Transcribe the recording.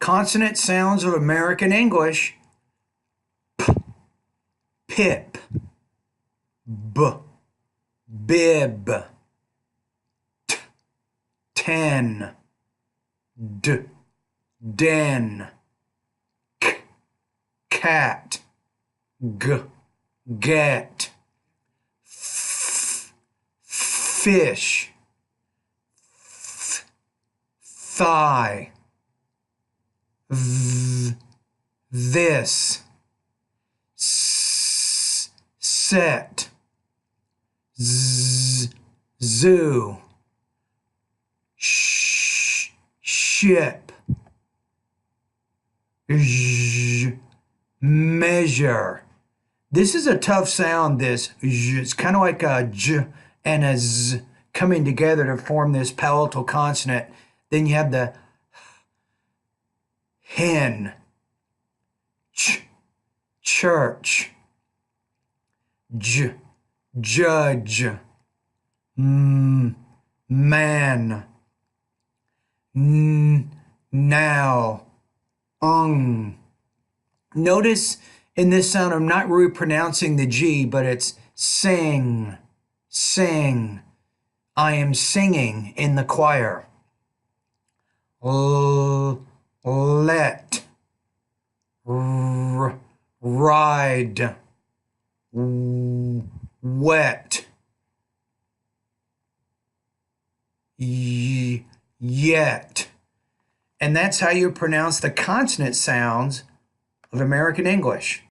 Consonant sounds of American English. Pip, b, bib, t, ten, d, den, k, cat, g, get, f, fish, th, thigh, this, set, zoo, ship, measure. This is a tough sound, this j. It's kind of like a j and a z coming together to form this palatal consonant. Then you have the hen, church, judge, man, now, Notice in this sound, I'm not really pronouncing the G, but it's sing, sing. I am singing in the choir. Let, ride, wet, yet. And that's how you pronounce the consonant sounds of American English.